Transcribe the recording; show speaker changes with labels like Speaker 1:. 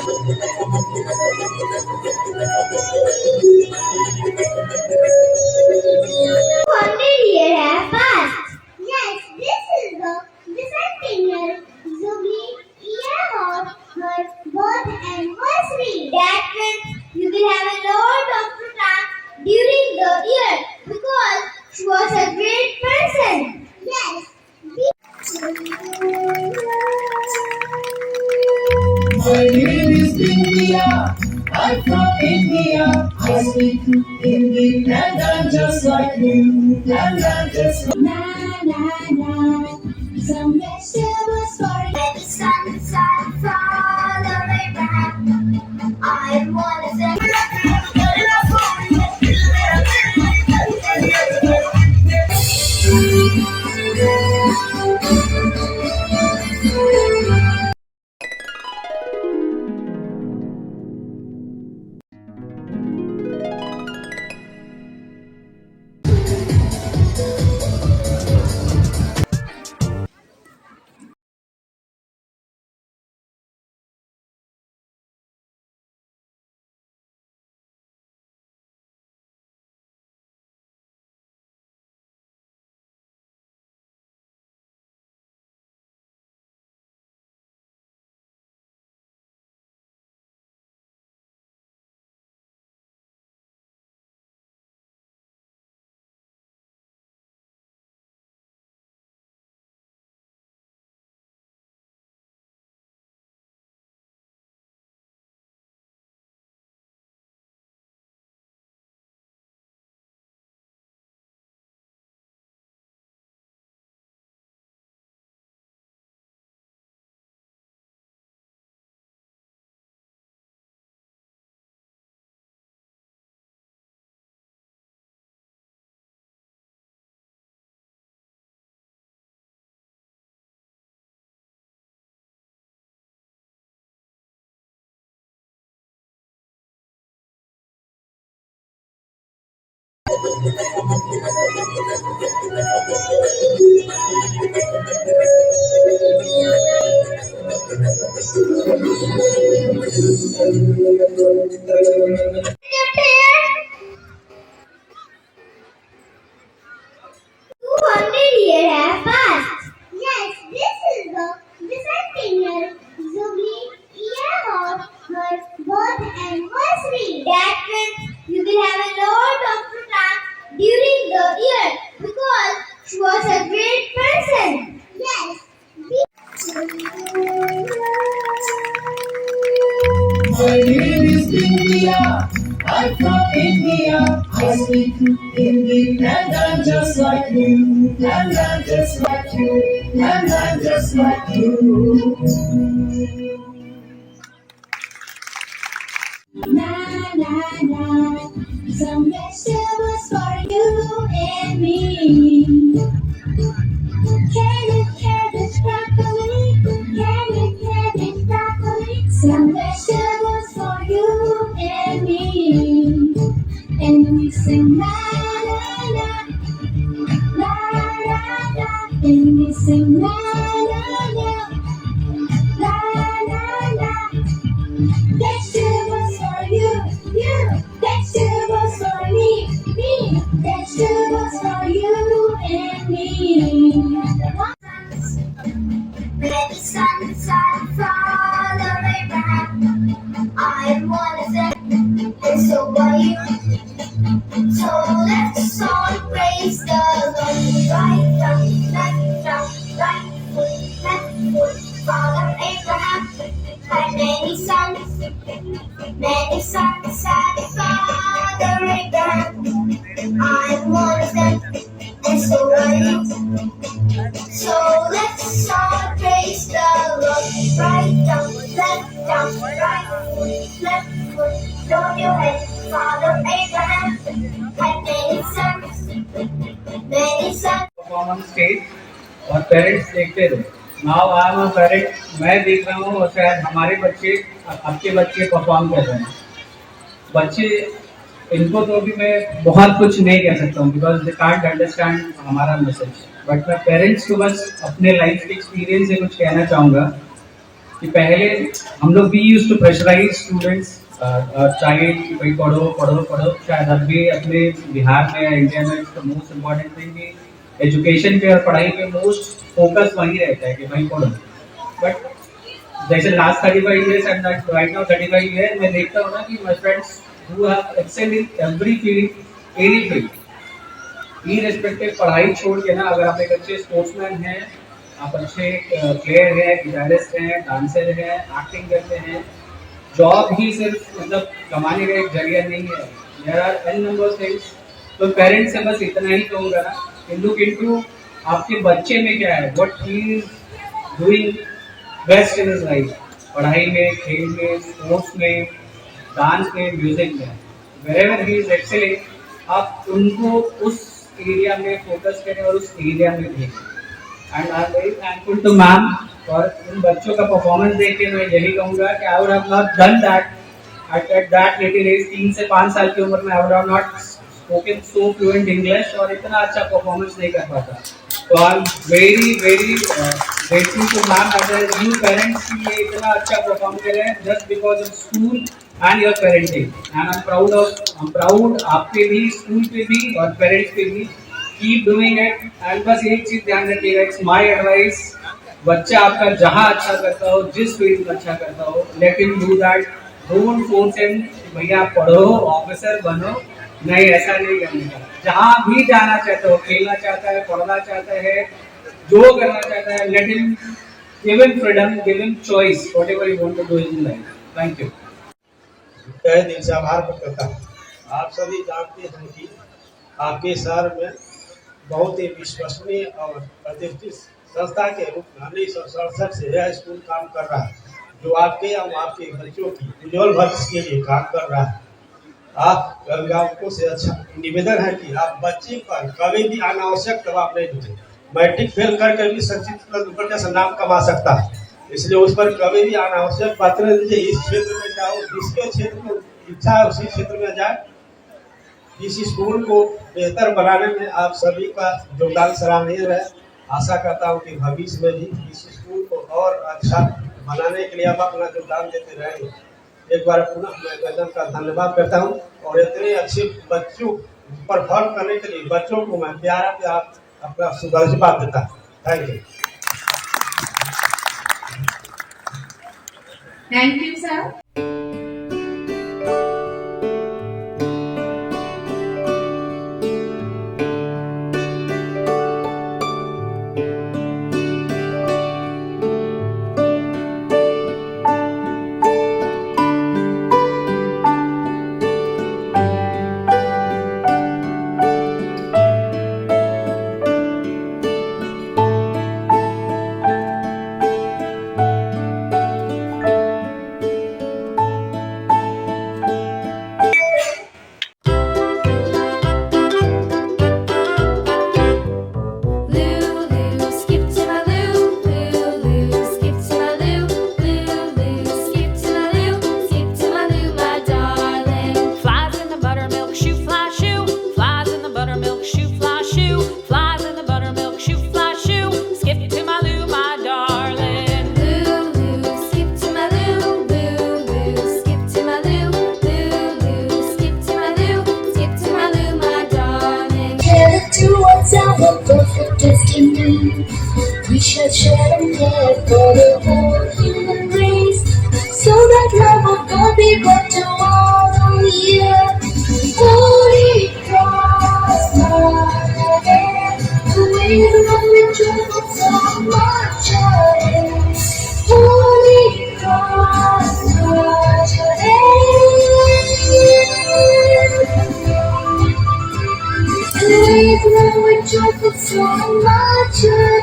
Speaker 1: 100 years have passed. Yes, this is the centennial jubilee year of her birth anniversary. That means you will have a lot of time during the year because she was a great person. Yes.
Speaker 2: My name is India. I'm from India. I speak Hindi and I'm just like you. And I'm just like
Speaker 1: Na na na. Some vegetables for you. Let the sun shine from the Abraham. I wanna say. Years have passed. Yes, this is the centennial jubilee year of her birth anniversary. That means you will have a lot of time during the year because she was a great person. Yes.
Speaker 2: My name is India. I'm from India. I speak Hindi and I'm just like you. And I'm just like you. And I'm just like you.
Speaker 1: Na na na. Some vegetables for you and me. Cabbage, broccoli. Cabbage, broccoli. Some vegetables for you and me. And we sing la la la, la la la. And we sing la la la, la la la. Vegetables for you, you. Vegetables for me. Vegetables for you and me. Let the sun shine from the Abraham. I wanna say, and so are you. So let's all praise the Lord. Right down, left down, right foot, left foot. Father Abraham had many sons, sad Father Abraham. I'm one of them, and so are you. So let's all praise the Lord. Right down, right foot, left foot. Throw your head, Father Abraham had many sons, many sons.
Speaker 3: Perform on stage और parents देखते थे। Now I am a parent, मैं देख रहा हूँ और शायद हमारे बच्चे, आपके बच्चे परफॉर्म कर रहे हैं। बच्चे इनको तो भी मैं बहुत कुछ नहीं कह सकता हूँ बिकॉज दे कांट अंडरस्टैंड हमारा मैसेज, बट मैं पेरेंट्स को बस अपने लाइफ के एक्सपीरियंस से कुछ कहना चाहूँगा कि पहले हम लोग भी used to pressurise students child कि भाई पढ़ो पढ़ो पढ़ो। शायद अब भी अपने बिहार में या इंडिया में मोस्ट इम्पोर्टेंट थिंग कि एजुकेशन पे और पढ़ाई पे मोस्ट फोकस वही रहता है कि भाई पढ़ो। बट जैसे last 35 years and right now 35 years मैं देखता हूँ ना कि my friends who have excelled in every field, any field, irrespective पढ़ाई छोड़ के ना, अगर आप एक अच्छे स्पोर्ट्समैन हैं, आप अच्छे प्लेयर हैं, गिटारिस्ट हैं, डांसर हैं, एक्टिंग करते हैं, जॉब ही सिर्फ मतलब कमाने का एक जरिया नहीं है, there are an number of things. तो पेरेंट्स से बस इतना ही कहूँगा ना कि लुक इनटू आपके बच्चे में क्या है, what he is doing best in his life, पढ़ाई में, खेल में, स्पोर्ट्स में, डांस में, म्यूजिक में, वेरेवर ही इज एक्सेलिंग, आप उनको उस एरिया में फोकस करें और उस एरिया में भेजें। And I am very thankful to ma'am और उन बच्चों का परफॉर्मेंस देख के मैं यही कहूँगा कि I would have not done that at that little age. 3 से 5 साल की उम्र में I would have not spoken so fluent English और इतना अच्छा परफॉर्मेंस नहीं कर पाता। तो I am very very grateful to ma'am as you parents कि ये इतना अच्छा परफॉर्म करें just because of school and your parenting. And I am proud आपके भी, स्कूल पे भी और पेरेंट्स पे भी। Keep doing it. एंड बस एक चीज ध्यान रखिएगा, इट्स माय एडवाइस, बच्चा आपका जहां अच्छा करता हो, जिस फील्ड में अच्छा करता हो, let him do that. Don't force him भैया आप पढ़ो, ऑफिसर बनो, नहीं, ऐसा नहीं करने का। जहां भी जाना चाहते हो, खेलना चाहता है, पढ़ना चाहता है, जो करना चाहता है, let him, give him freedom, give him choice, whatever you want to do in life. Thank you.
Speaker 4: तहे दिल से आभार व्यक्त करता हूँ। आप सभी जानते हैं कि आपके शहर में बहुत ही विश्वसनीय और प्रतिष्ठित संस्था के रूप में 1967 से यह स्कूल काम कर रहा है, जो आपके और आपके बच्चों की उज्ज्वल भविष्य के लिए काम कर रहा है। आप अभिभावकों से अच्छा निवेदन है कि आप बच्चे पर कभी भी अनावश्यक दबाव नहीं डालें। मैट्रिक फेल करके भी शिक्षित से नाम कमा सकता है, इसलिए उस पर कभी भी अनावश्यक बातें नहीं दीजिए। इस क्षेत्र में जाओ, जिसके क्षेत्र में इच्छा है उसी क्षेत्र में जाए। इस स्कूल को बेहतर बनाने में आप सभी का योगदान सराहनीय है। आशा करता हूँ कि भविष्य में भी इस स्कूल को और अच्छा बनाने के लिए आप अपना योगदान देते रहेंगे। एक बार पुनः मैं मैडम का धन्यवाद करता हूँ और इतने अच्छे बच्चों परफॉर्म करने के लिए बच्चों को मैं प्यारा अपना शुभकामनाएं देता हूँ। Thank you.
Speaker 5: Thank you, sir.
Speaker 1: We shall share and care for the whole human race, so that love of God be brought to all the earth. Holy Cross, Mother, the way the love will travel so much ahead. Holy Cross, Mother, the way the love will travel so much ahead.